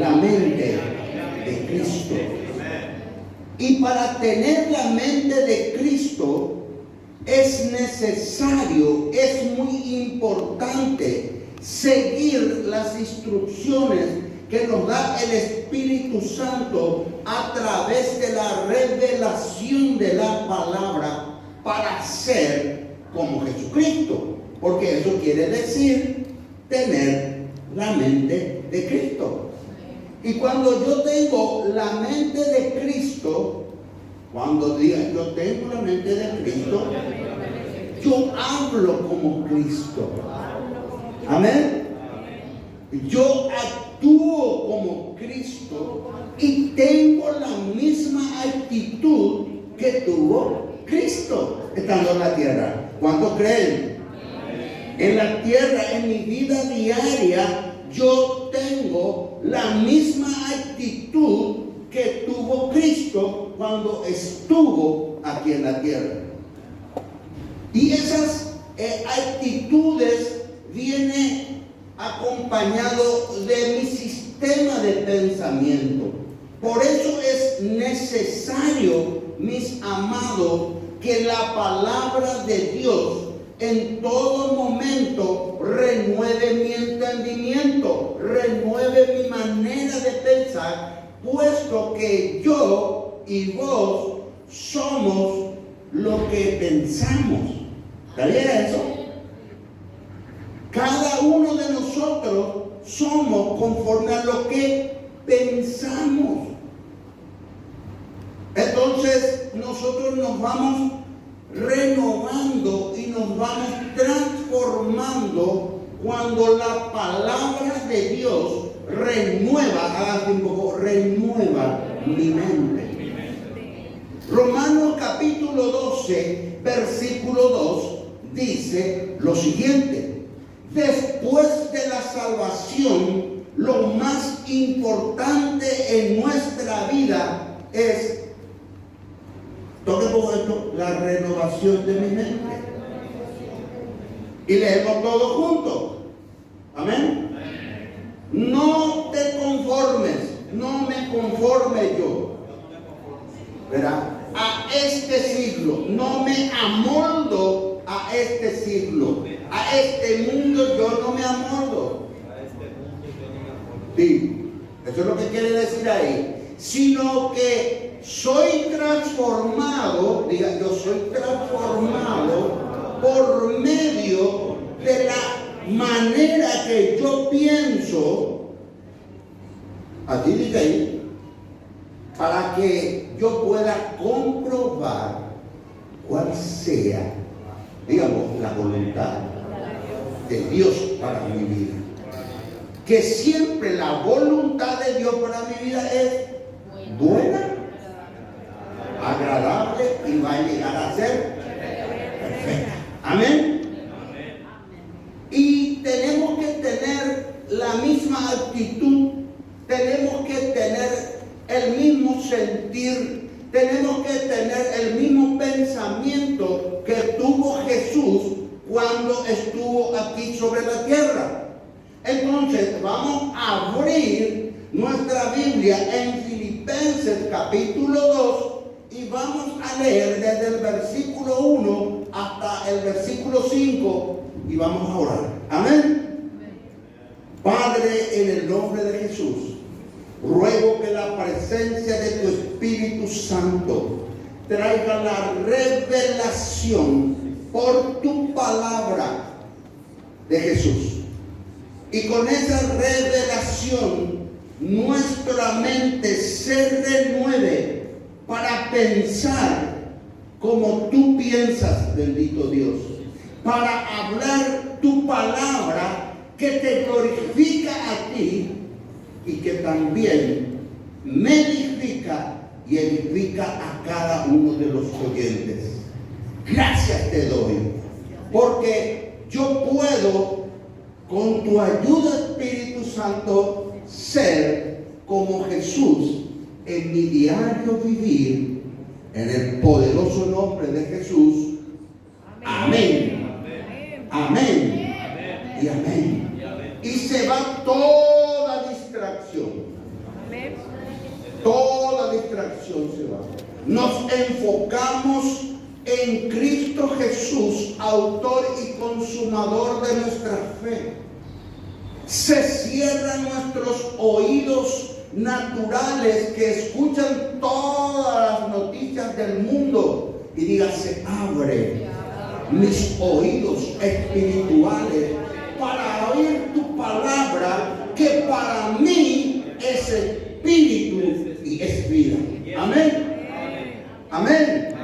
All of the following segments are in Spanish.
la mente de Cristo. Y para tener la mente de Cristo es necesario, es muy importante seguir las instrucciones que nos da el Espíritu Santo a través de la revelación de la palabra para ser como Jesucristo. Porque eso quiere decir tener la mente de Cristo. Y cuando yo tengo la mente de Cristo, cuando diga yo tengo la mente de Cristo, yo hablo como Cristo. Amén. Yo actúo como Cristo y tengo la misma actitud que tuvo Cristo estando en la tierra. ¿Cuántos creen? En la tierra, en mi vida diaria, yo tengo la misma actitud que tuvo Cristo cuando estuvo aquí en la tierra. Y esas actitudes vienen acompañado de mi sistema de pensamiento. Por eso es necesario, mis amados, que la palabra de Dios en todo momento renueve mi entendimiento, renueve mi manera de pensar, puesto que yo y vos somos lo que pensamos. ¿Está bien eso? Cada uno de nosotros somos conforme a lo que pensamos. Entonces nosotros nos vamos renovando y nos vamos transformando cuando la palabra de Dios renueva mi mente. Romanos capítulo 12, versículo 2 dice lo siguiente: después de la salvación, lo más importante en nuestra vida es, toque por esto, la renovación de mi mente. Y leemos todos juntos. Amén. No te conformes, no me conforme yo, ¿verdad?, a este siglo. No me amoldo a este siglo. A este mundo yo no me amoldo. Sí, eso es lo que quiere decir ahí. Sino que soy transformado, diga, yo soy transformado por medio de la manera que yo pienso. Así dice ahí, para que yo pueda comprobar cuál sea, digamos, la voluntad de Dios para mi vida. Que siempre la voluntad de Dios para mi vida es buena, agradable y va a llegar a ser perfecta. Amén. Y tenemos que tener la misma actitud, tenemos que tener el mismo sentir, tenemos que tener el mismo pensamiento que tuvo Jesús cuando estuvo aquí sobre la tierra. Entonces vamos a abrir nuestra Biblia en Filipenses capítulo 2 y vamos a leer desde el versículo 1 hasta el versículo 5 y vamos a orar. Amén. Padre, en el nombre de Jesús, ruego que la presencia de tu Espíritu Santo traiga la revelación por tu palabra de Jesús. Y con esa revelación nuestra mente se renueve para pensar como tú piensas, bendito Dios. Para hablar tu palabra que te glorifica a ti y que también me edifica y edifica a cada uno de los oyentes. Gracias te doy, porque yo puedo, con tu ayuda, Espíritu Santo, ser como Jesús en mi diario vivir, en el poderoso nombre de Jesús. Amén. Amén. Y amén. Y se va toda distracción. Jesús, autor y consumador de nuestra fe. Se cierran nuestros oídos naturales que escuchan todas las noticias del mundo y diga, se abre mis oídos espirituales para oír tu palabra, que para mí es espíritu y es vida. Amén. Amén.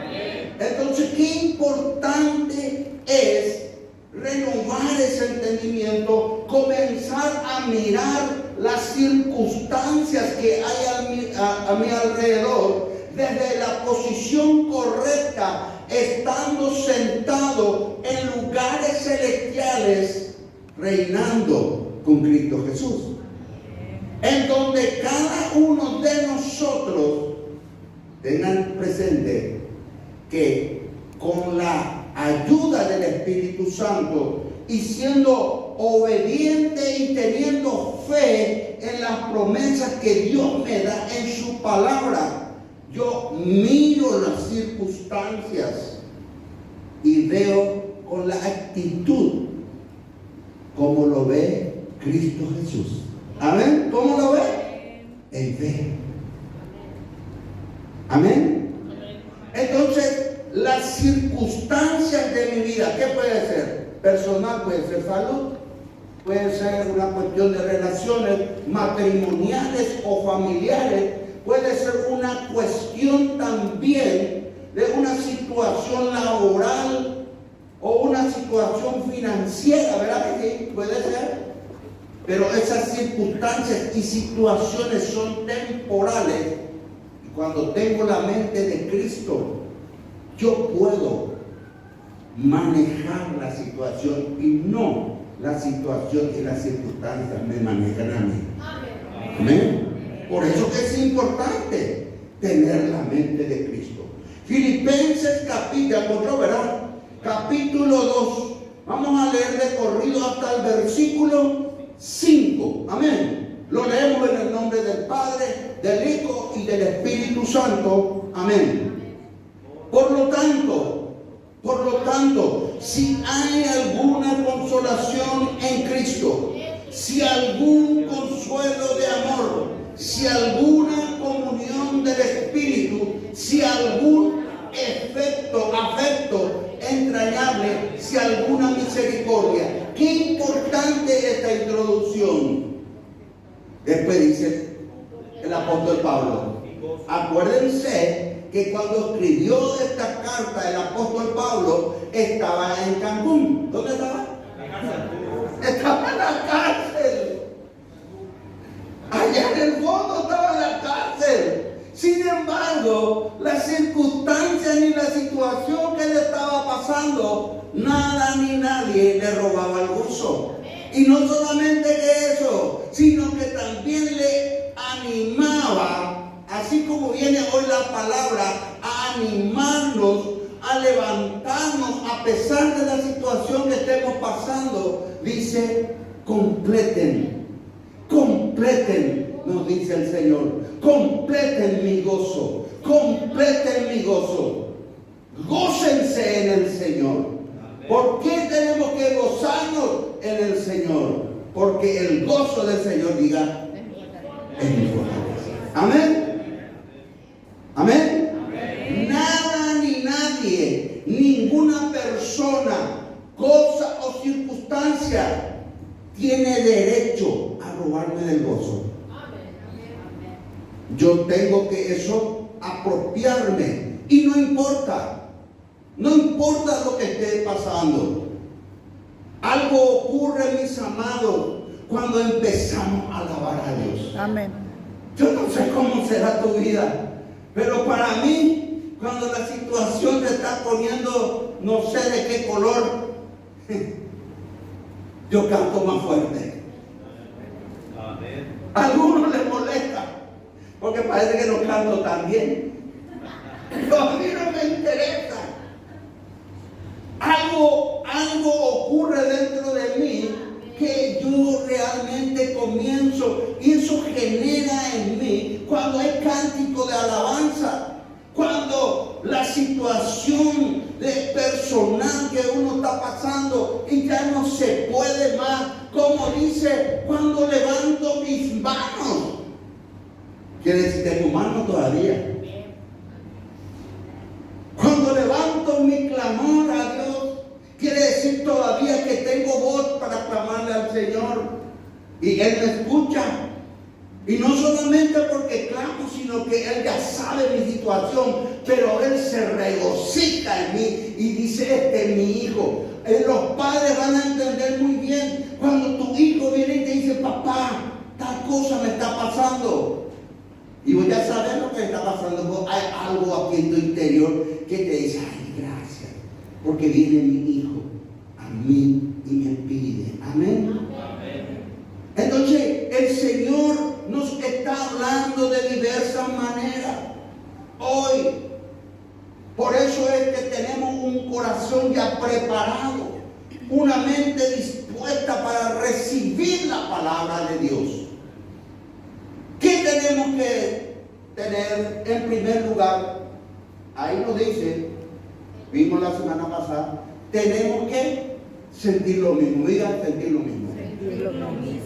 Entonces, qué importante es renovar ese entendimiento, comenzar a mirar las circunstancias que hay a mi alrededor desde la posición correcta, estando sentado en lugares celestiales, reinando con Cristo Jesús, en donde cada uno de nosotros tengan presente que con la ayuda del Espíritu Santo y siendo obediente y teniendo fe en las promesas que Dios me da en su palabra, yo miro las circunstancias y veo con la actitud como lo ve Cristo Jesús. Amén. ¿Cómo lo ve? En fe. Amén. Entonces, las circunstancias de mi vida, ¿qué puede ser? Personal, puede ser salud, puede ser una cuestión de relaciones matrimoniales o familiares, puede ser una cuestión también de una situación laboral o una situación financiera, ¿verdad que sí? Puede ser. Pero esas circunstancias y situaciones son temporales. Y cuando tengo la mente de Cristo, yo puedo manejar la situación y no la situación y las circunstancias me manejan a mí. Amén. Por eso que es importante tener la mente de Cristo. Filipenses capítulo 2. Vamos a leer de corrido hasta el versículo 5. Amén. Lo leemos en el nombre del Padre, del Hijo y del Espíritu Santo. Amén. Por lo tanto, si hay alguna consolación en Cristo, si algún consuelo de amor, si alguna comunión del Espíritu, si algún afecto entrañable, si alguna misericordia. Qué importante esta introducción. Después dice el apóstol Pablo, acuérdense que cuando escribió esta carta el apóstol Pablo estaba en Cancún. ¿Dónde estaba? Estaba en la cárcel. Allá en el fondo estaba en la cárcel. Sin embargo, las circunstancias ni la situación que le estaba pasando, nada ni nadie le robaba el gozo. Y no solamente que eso, sino que también le animaba, así como viene hoy la palabra, a animarnos, a levantarnos a pesar de la situación que estemos pasando. Dice, completen, nos dice el Señor, completen mi gozo, gócense en el Señor. ¿Por qué tenemos que gozarnos en el Señor? Porque el gozo del Señor, diga, es mi fortaleza. Amén. Amén. Nada ni nadie, ninguna persona, cosa o circunstancia tiene derecho a robarme del gozo. Yo tengo que eso apropiarme y no importa lo que esté pasando. Algo ocurre, mis amados, cuando empezamos a alabar a Dios. Amén. Yo no sé cómo será tu vida, pero para mí, cuando la situación se está poniendo, no sé de qué color, yo canto más fuerte. Amén. A algunos les molesta, porque parece que no canto tan bien. Pero a mí no me interesa. Algo ocurre dentro de mí que yo realmente comienzo, y eso genera en mí, cuando hay cántico de alabanza, cuando la situación personal está pasando y ya no se puede más. Como dice, cuando levanto mis manos, quiere decir que tengo manos todavía. Cuando levanto mi clamor a Dios, quiere decir todavía que tengo voz para clamarle al Señor. Y Él me escucha. Y no solamente porque clamo, sino que Él ya sabe mi situación, pero Él se regocija en mí y dice, este es mi hijo. Los padres van a entender muy bien cuando tu hijo viene y te dice, papá, tal cosa me está pasando. Y vos ya sabes lo que está pasando. Hay algo aquí en tu interior que te dice, ay, gracias, porque viene mi hijo a mí y me pide. Amén. Entonces el Señor nos está hablando de diversas maneras hoy. Por eso es que tenemos un corazón ya preparado, una mente dispuesta para recibir la palabra de Dios. ¿Qué tenemos que tener en primer lugar? Ahí nos dice, vimos la semana pasada, tenemos que sentir lo mismo. Diga, sentir lo mismo.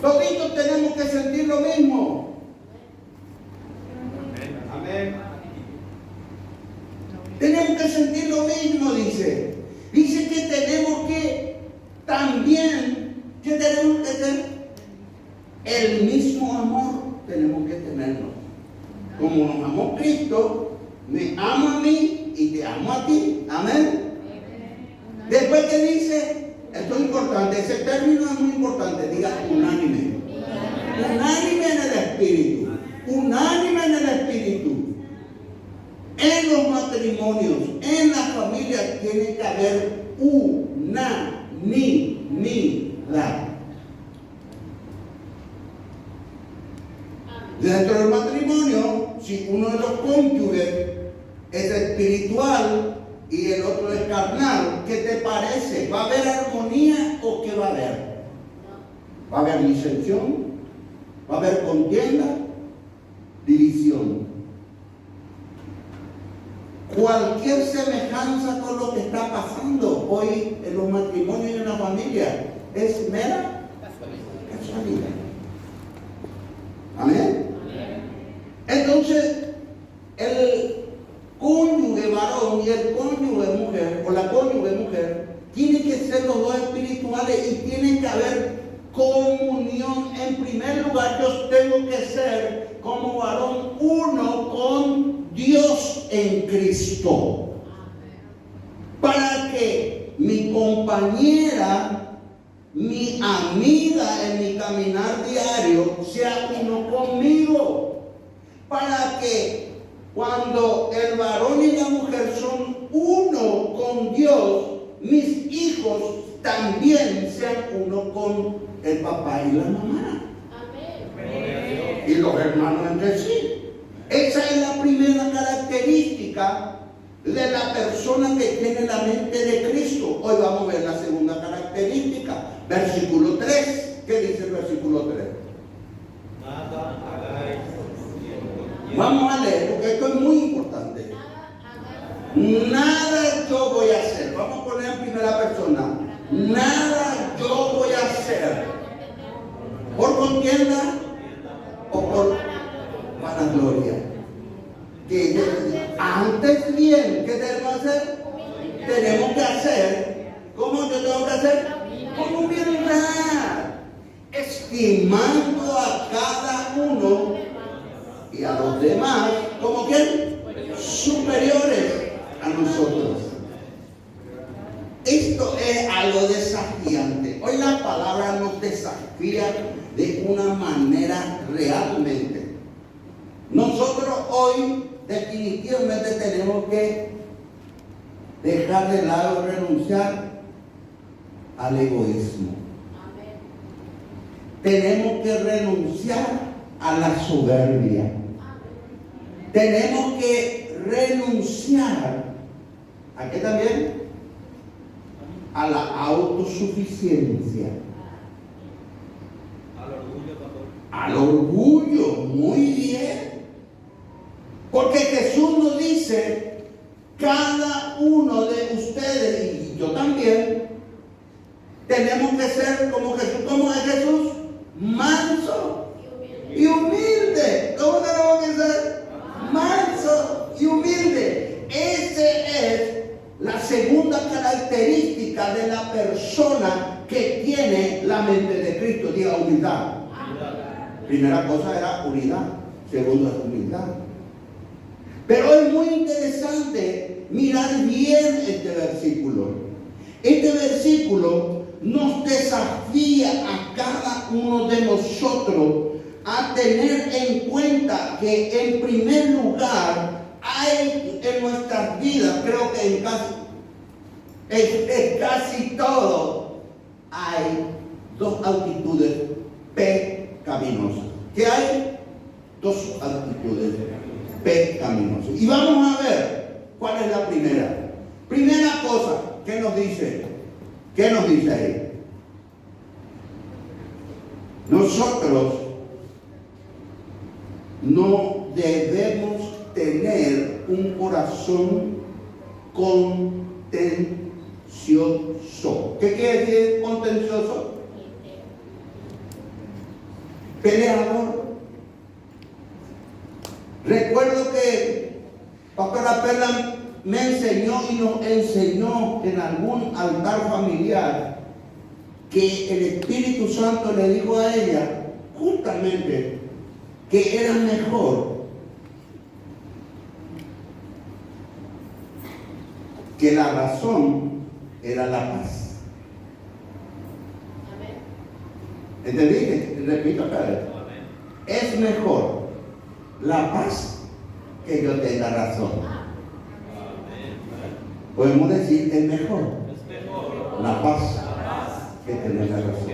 Toditos tenemos que sentir lo mismo. Amén. Tenemos que sentir lo mismo, dice. Dice que tenemos que también, que tenemos que tener el mismo amor, tenemos que tenerlo. Como nos amó Cristo, me ama a mí y te amo a ti. Amén. Después que dice, esto es importante, ese término es muy importante, diga unánime. Unánime en el espíritu. Unánime en el espíritu. En los matrimonios, en la familia, tiene que haber unanimidad. Dentro del matrimonio, si uno de los cónyuges es espiritual y el otro es carnal, ¿qué te parece? ¿Va a haber armonía o qué va a haber? ¿Va a haber disensión? ¿Va a haber contienda? División. Cualquier semejanza con lo que está pasando hoy en los matrimonios y en la familia es mera casualidad. Amén. Entonces, el cónyuge varón y el cónyuge mujer, o la cónyuge mujer, tienen que ser los dos espirituales y tiene que haber comunión. En primer lugar, yo tengo que ser como varón uno con Dios en Cristo, para que mi compañera, mi amiga en mi caminar diario sea uno conmigo, para que cuando el varón y la mujer son uno con Dios, mis hijos también sean uno con el papá y la mamá. Amén. Y los hermanos entre sí. Esa es la primera característica de la persona que tiene la mente de Cristo. Hoy vamos a ver la segunda característica. Versículo 3. ¿Qué dice el versículo 3? Nada hagáis. Vamos a leer, porque esto es muy importante. Nada yo voy a hacer. Vamos a poner en primera persona. Nada yo voy a hacer. ¿Por contienda o por vanagloria? Que antes bien, ¿qué tenemos que hacer? Tenemos que hacer. ¿Cómo yo tengo que hacer? Con humildad, estimando a cada uno y a los demás como quién, superiores a nosotros. Esto es algo desafiante. Hoy la palabra nos desafía de una manera realmente. Nosotros hoy definitivamente tenemos que dejar de lado, renunciar al egoísmo. Tenemos que renunciar a la soberbia. Tenemos que renunciar ¿a qué también? A la autosuficiencia. Al orgullo, pastor. Al orgullo, muy bien. Porque Jesús nos dice, cada uno de ustedes, y yo también, tenemos que ser como Jesús. ¿Cómo es Jesús? Manso y humilde. ¿Cómo tenemos que ser? Manso y humilde. Esa es la segunda característica de la persona que tiene la mente de Cristo. Diga humildad. Primera cosa era unidad. Segundo es humildad. Pero es muy interesante mirar bien este versículo. Este versículo nos desafía a cada uno de nosotros a tener en cuenta que en primer lugar hay en nuestras vidas, creo que en casi todo, hay dos actitudes pecaminosas. ¿Qué hay? Dos actitudes pecaminosas. Y vamos a ver cuál es la primera. Primera cosa, ¿qué nos dice? ¿Qué nos dice ahí? Nosotros no debemos tener un corazón contencioso. ¿Qué quiere decir contencioso? Peleador. Recuerdo que Pastora Perla me enseñó y nos enseñó en algún altar familiar que el Espíritu Santo le dijo a ella justamente que era mejor que la razón era la paz. ¿Entendí? Repito acá. Es mejor la paz que yo tenga razón. Podemos decir es mejor la paz que tener la razón.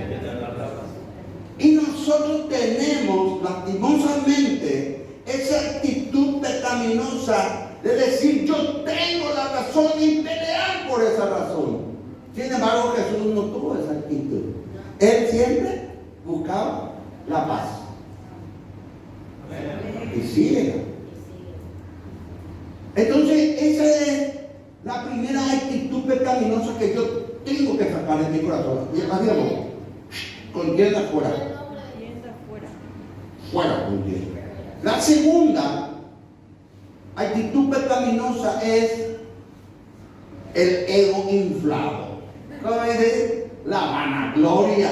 Y nosotros tenemos lastimosamente esa actitud pecaminosa de decir yo tengo la razón y pelear por esa razón. Sin embargo, Jesús no tuvo esa actitud. Él siempre buscaba la paz. Y sigue. Entonces, esa es la primera actitud pecaminosa que yo tengo que sacar de mi corazón. Y digamos, contienda fuera. Fuera contienda. La segunda actitud pecaminosa es el ego inflado. ¿Cómo es? La vanagloria.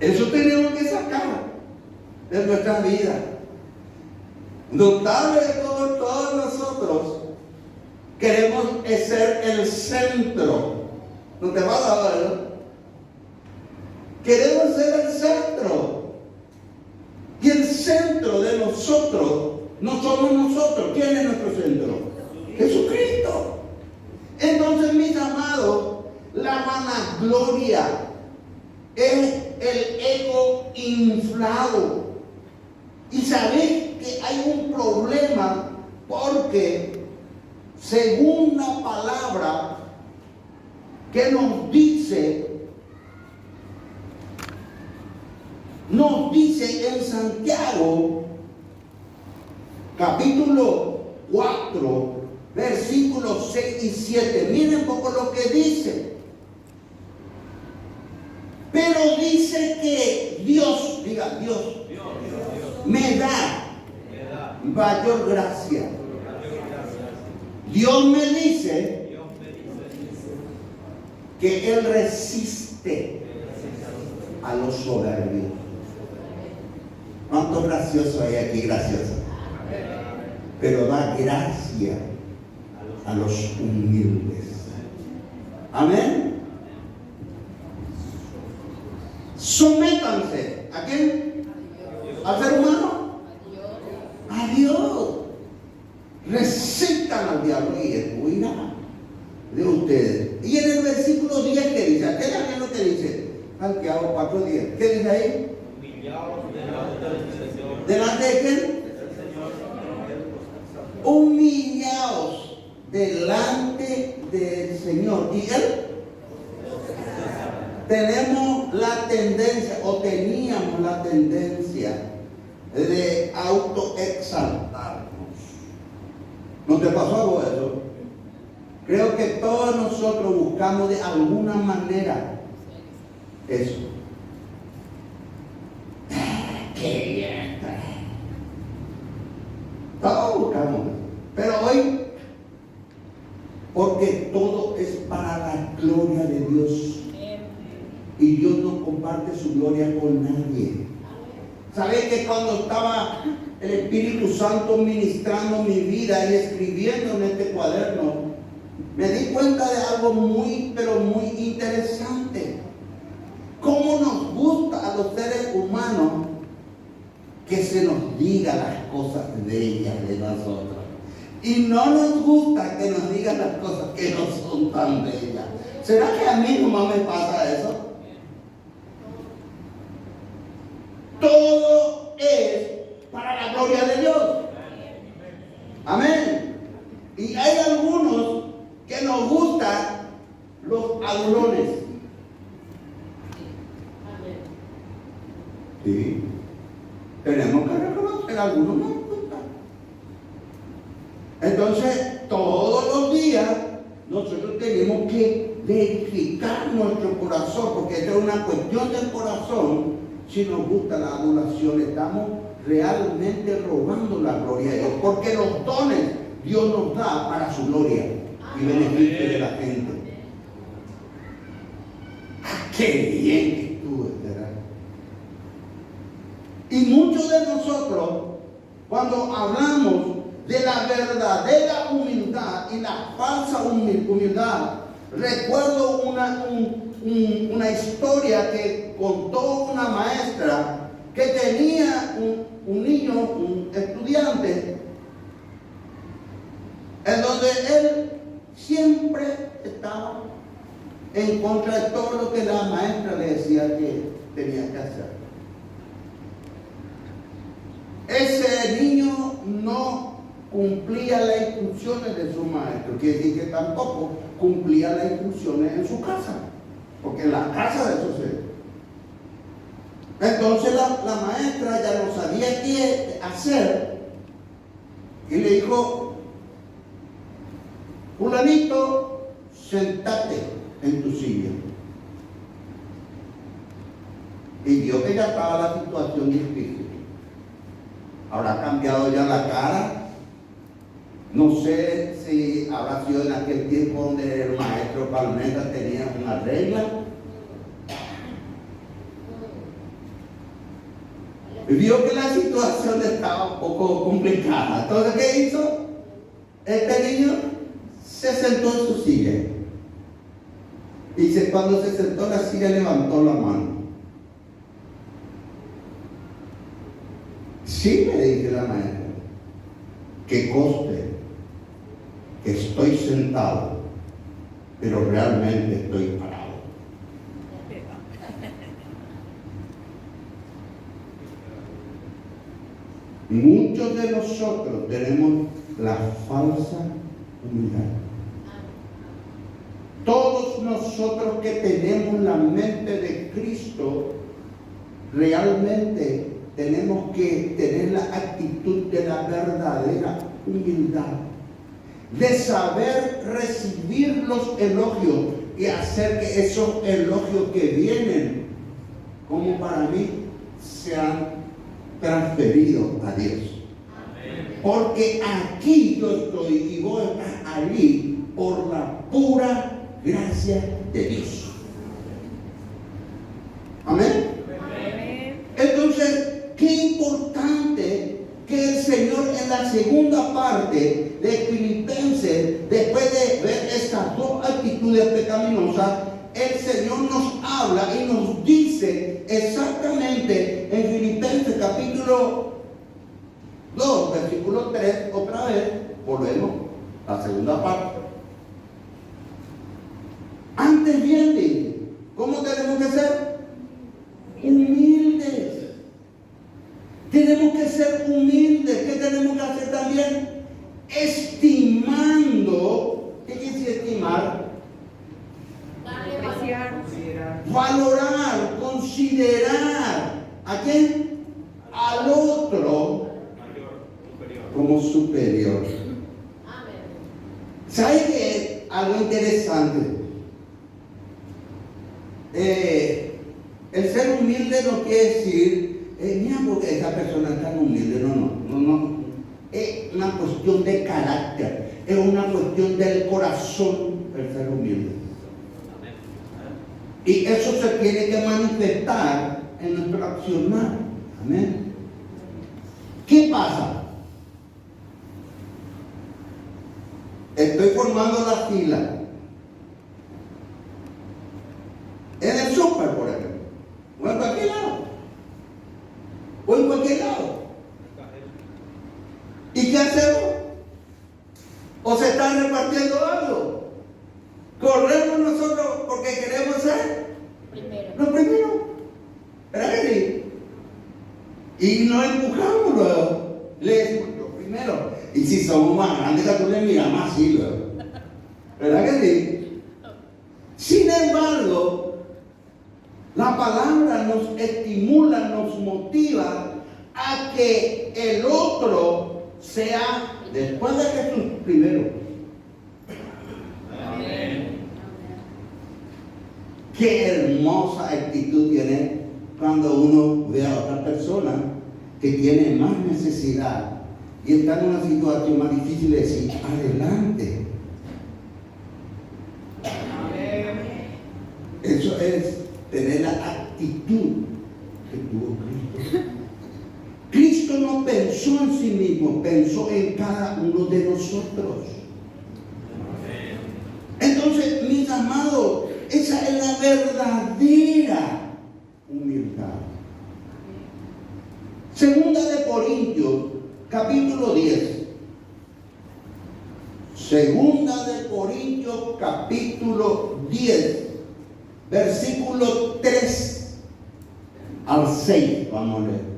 Eso tenemos que sacar de nuestra vida. Notable de todos nosotros queremos ser el centro. ¿No te vas a ver? Queremos ser el centro. Y el centro de nosotros no somos nosotros. ¿Quién es nuestro centro? Jesucristo. Entonces, mis amados, la vanagloria es el ego inflado. Y sabéis que hay un problema porque según la palabra que nos dice en Santiago capítulo 4 versículos 6 y 7, miren un poco lo que dice. Pero dice que Dios, diga Dios, me da mayor gracia. Dios me dice que Él resiste a los soberbios. ¿Cuánto gracioso hay aquí? Gracioso. Pero da gracia a los humildes. Amén. Sométanse. ¿A quién? ¿Al ser humano? A Dios. Resistan al diablo y él huirá de ustedes. Y en el versículo 10, ¿qué dice? ¿Qué es lo que dice? Santiago 4:10. ¿Qué dice ahí? ¿Delante de quién? Humillaos delante del Señor. ¿Y Él? Tenemos la tendencia, o teníamos la tendencia de autoexaltarnos. ¿No te pasó algo eso? Creo que todos nosotros buscamos de alguna manera eso. ¡Qué bien! Todos buscamos. Pero hoy, porque todo es para la gloria de Dios. Y Dios no comparte su gloria con nadie. ¿Sabes que cuando estaba el Espíritu Santo ministrando mi vida y escribiendo en este cuaderno, me di cuenta de algo muy, pero muy interesante? Cómo nos gusta a los seres humanos que se nos diga las cosas bellas de nosotros. Y no nos gusta que nos digan las cosas que no son tan bellas. ¿Será que a mí nomás me pasa eso? Todo es para la gloria de Dios. Amén. Y hay algunos que nos gustan los adulones. Sí. Tenemos que reconocer, algunos nos gustan. Entonces, todos los días nosotros tenemos que verificar nuestro corazón, porque esto es una cuestión del corazón. Si nos gusta la adulación, estamos realmente robando la gloria de Dios, porque los dones Dios nos da para su gloria y beneficio de la gente. ¡Qué bien que estuvo, ¿verdad? Y muchos de nosotros, cuando hablamos de la verdadera humildad y la falsa humildad, recuerdo una historia que contó una maestra que tenía un niño, un estudiante, en donde él siempre estaba en contra de todo lo que la maestra le decía que tenía que hacer. Ese niño no cumplía las instrucciones de su maestro, quiere decir que tampoco cumplía las instrucciones en su casa, porque en la casa de eso se... Entonces la maestra ya no sabía qué hacer y le dijo: fulanito, sentate en tu silla. Y vio que ya estaba la situación difícil. Habrá cambiado ya la cara. No sé si habrá sido en aquel tiempo donde el maestro Palmeta tenía una regla. Y vio que la situación estaba un poco complicada. Entonces, ¿qué hizo? Este niño se sentó en su silla. Y cuando se sentó en la silla, levantó la mano. Sí, me dice la maestra, que conste que estoy sentado, pero realmente estoy parado. Muchos de nosotros tenemos la falsa humildad. Todos nosotros que tenemos la mente de Cristo, realmente tenemos que tener la actitud de la verdadera humildad, de saber recibir los elogios y hacer que esos elogios que vienen, como para mí, sean transferidos a Dios. Porque aquí yo estoy y vos estás allí por la pura gracia de Dios. Amén. Entonces, qué importante que el Señor en la segunda parte de Filipenses, después de ver estas dos actitudes pecaminosas, el Señor nos habla y nos dice exactamente en Filipenses capítulo 2, versículo 3, otra vez, volvemos a la segunda parte. Antes bien, dice, ¿cómo tenemos que ser? Humildes. Tenemos que ser humildes. ¿Qué tenemos que hacer también? Estimando. ¿Qué quiere decir estimar? Valorar, considerar. ¿A quién? Al otro como superior. ¿Sabe que algo interesante. El ser humilde no quiere decir, mira, porque esa persona es tan humilde. No. Es una cuestión de carácter, es una cuestión del corazón el ser humilde. Y eso se tiene que manifestar en nuestro accionar. Amén. ¿Qué pasa? Estoy formando la fila. En el súper, por ejemplo. O en cualquier lado. O en cualquier lado. ¿Y qué hacemos? ¿O se están repartiendo algo? Corremos nosotros porque queremos ser los primeros. ¿Verdad que sí? Y nos empujamos luego. Le decimos los primeros. Y si somos más grandes que tú le miramos así luego. ¿Verdad que sí? Sin embargo, la palabra nos estimula, nos motiva a que el otro sea, después de Jesús, primero. Amén. Qué hermosa actitud tiene cuando uno ve a otra persona que tiene más necesidad y está en una situación más difícil de decir, adelante. Amén. Eso es tener la actitud que tuvo Cristo. Cristo no pensó en sí mismo, pensó en cada uno de nosotros. Entonces, mis amados, esa es la verdadera humildad. Segunda de Corintios, capítulo 10. Segunda de Corintios, capítulo 10, versículo 3 al 6. Vamos a leer.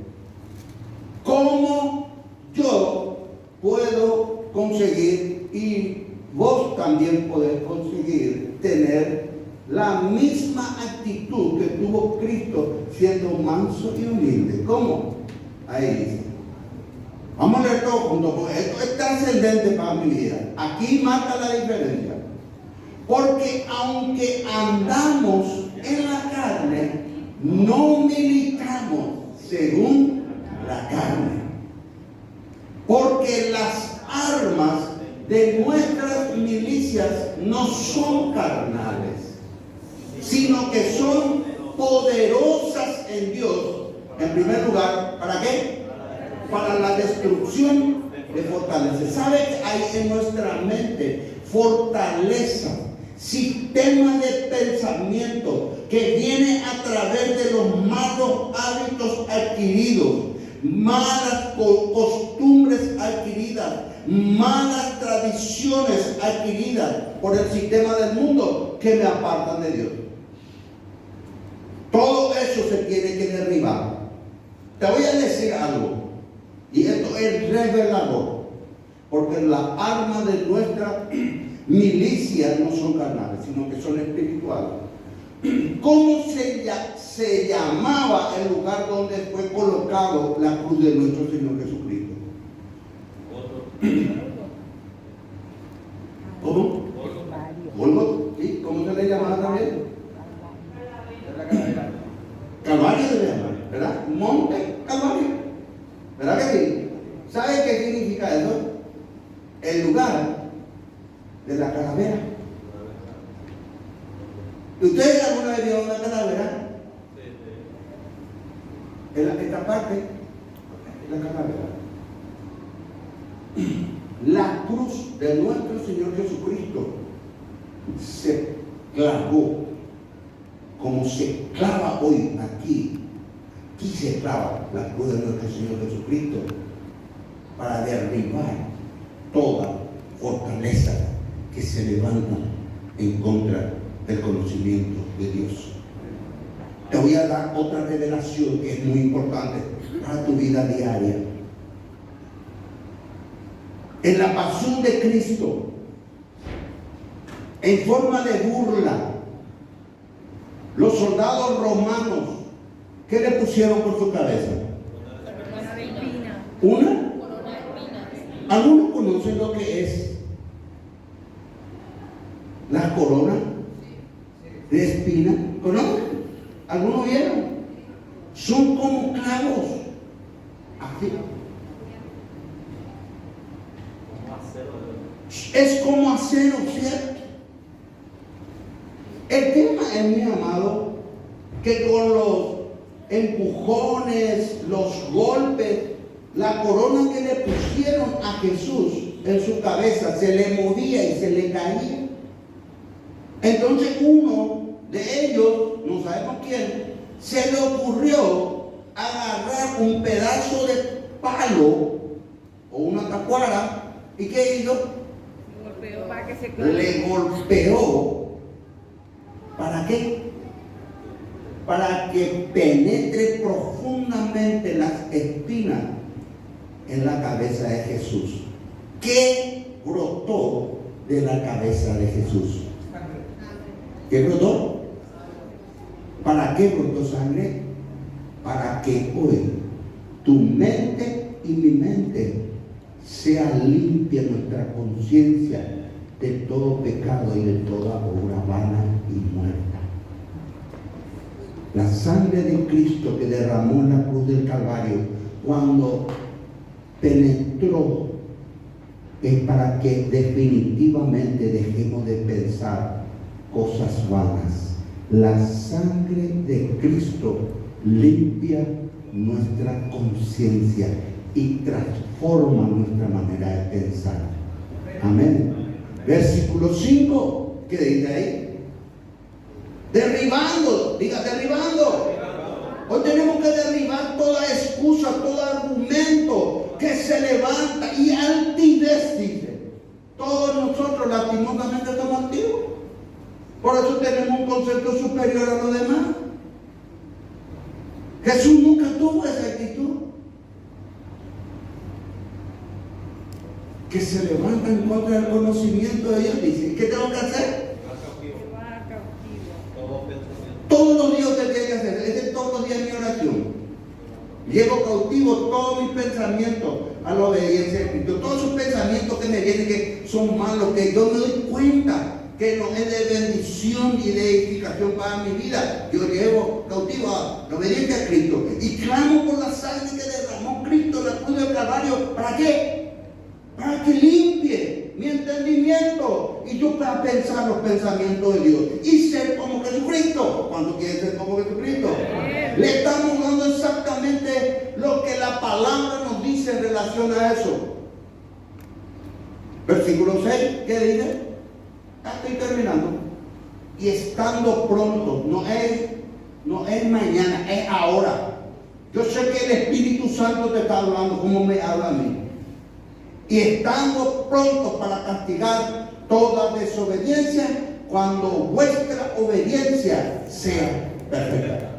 ¿Cómo yo puedo conseguir, y vos también podés conseguir, tener la misma actitud que tuvo Cristo siendo manso y humilde? ¿Cómo? Ahí dice. Vamos a leer todo juntos, porque esto es trascendente para mi vida. Aquí marca la diferencia. Porque aunque andamos en la carne, no militamos según la carne. Porque las armas de nuestras milicias no son carnales, sino que son poderosas en Dios. En primer lugar, ¿para qué? Para la destrucción de fortalezas. ¿Sabe que hay en nuestra mente fortaleza, sistema de pensamiento que viene a través de los malos hábitos adquiridos, malas costumbres adquiridas, malas tradiciones adquiridas por el sistema del mundo que me apartan de Dios? Todo eso se tiene que derribar. Te voy a decir algo, y esto es revelador, porque las armas de nuestra milicia no son carnales, sino que son espirituales. ¿Cómo se llamaba el lugar donde fue colocado la cruz de nuestro Señor Jesucristo? ¿Cómo? ¿Golgotha? ¿Sí? ¿Cómo se le llamaba también? Calvario se le llama, ¿verdad? Monte Calvario, ¿verdad que sí? ¿Sabe qué significa eso? El lugar de la calavera. ¿Ustedes alguna vez vieron una calavera? En esta parte, la calavera. La cruz de nuestro Señor Jesucristo se clavó como se clava hoy aquí. Aquí se clava la cruz de nuestro Señor Jesucristo para derribar toda fortaleza que se levanta en contra del conocimiento de Dios. Te voy a dar otra revelación que es muy importante para tu vida diaria. En la pasión de Cristo, en forma de burla, los soldados romanos, ¿qué le pusieron por su cabeza? ¿Una? ¿Algunos conocen lo que es las coronas de espina. ¿Conocen? ¿Algunos vieron? Son como clavos. Así. Es como acero, ¿cierto? El tema es, mi amado, que con los empujones, los golpes, la corona que le pusieron a Jesús en su cabeza se le movía y se le caía. Entonces uno de ellos, no sabemos quién, se le ocurrió agarrar un pedazo de palo o una tacuara. ¿Y qué hizo? Le golpeó. ¿Para qué? Para que penetre profundamente las espinas en la cabeza de Jesús. ¿Qué brotó de la cabeza de Jesús? ¿Qué brotó? ¿Para qué brotó sangre? Para que hoy tu mente y mi mente sea limpia, nuestra conciencia de todo pecado y de toda obra vana y muerta. La sangre de Cristo que derramó en la cruz del Calvario, cuando penetró, es para que definitivamente dejemos de pensar cosas vanas. La sangre de Cristo limpia nuestra conciencia y transforma nuestra manera de pensar. Amén. Versículo 5, ¿qué dice ahí? Derribando, diga derribando. Hoy tenemos que derribar toda excusa, todo argumento que se levanta y altivez, dice. Todos nosotros lastimosamente somos altivos. Por eso tenemos un concepto superior a los demás. Jesús nunca tuvo esa actitud. Que se levanta en contra del conocimiento de Dios. Dice, ¿qué tengo que hacer? Todos los días que tiene que hacer. Ese es todos los días mi oración. Llevo cautivo todos mis pensamientos a la obediencia de Cristo. Todos esos pensamientos que me vienen que son malos, que yo me doy cuenta que no es de bendición y de edificación para mi vida. Yo llevo cautivo a la obediencia a Cristo y clamo por la sangre que derramó Cristo en la cruz del Calvario. ¿Para qué? Para que limpie mi entendimiento y yo pueda pensar los pensamientos de Dios y ser como Jesucristo. ¿Cuántos quieren ser como Jesucristo? Le estamos dando exactamente lo que la palabra nos dice en relación a eso. Versículo 6, ¿qué dice? Estoy terminando. Y estando pronto, no es mañana, es ahora. Yo sé que el Espíritu Santo te está hablando como me habla a mí. Y estando prontos para castigar toda desobediencia cuando vuestra obediencia sea perfecta.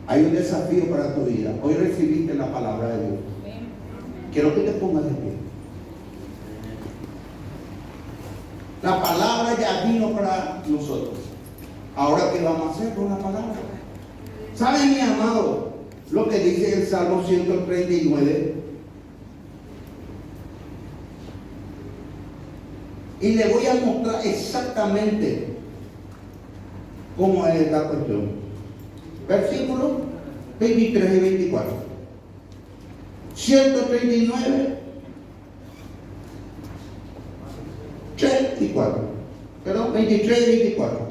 Hay un desafío para tu vida. Hoy recibiste la palabra de Dios. Quiero que te pongas de pie. La palabra ya vino para nosotros. Ahora, ¿qué vamos a hacer con la palabra? ¿Saben, mi amado, lo que dice el Salmo 139? Y le voy a mostrar exactamente cómo es esta cuestión. Versículos 23 y 24. 139, 24. Perdón, 23 y 24.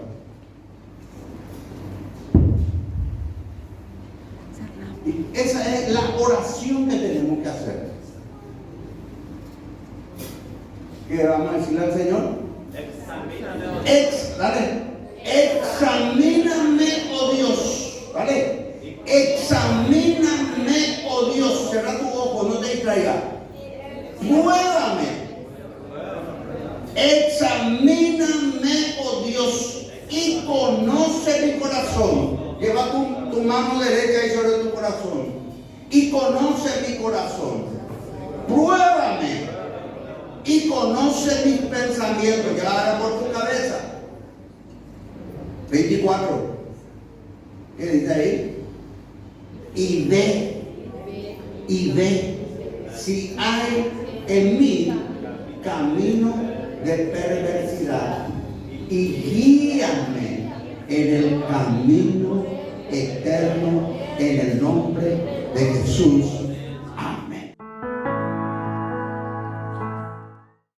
Y esa es la oración que tenemos que hacer. ¿Qué vamos a decirle al Señor? Examíname, oh Dios. ¿Vale? Examíname, oh Dios. Cierra tu ojo, no te distraigas. Pruébame. Examíname, oh Dios, y conoce mi corazón. Lleva tu mano derecha ahí sobre tu corazón. Y conoce mi corazón. Pruébame. Y conoce mis pensamientos. Ya por tu cabeza. 24. ¿Qué dice ahí? Y ve si hay en mí camino de perversidad y guíame en el camino eterno en el nombre de Jesús.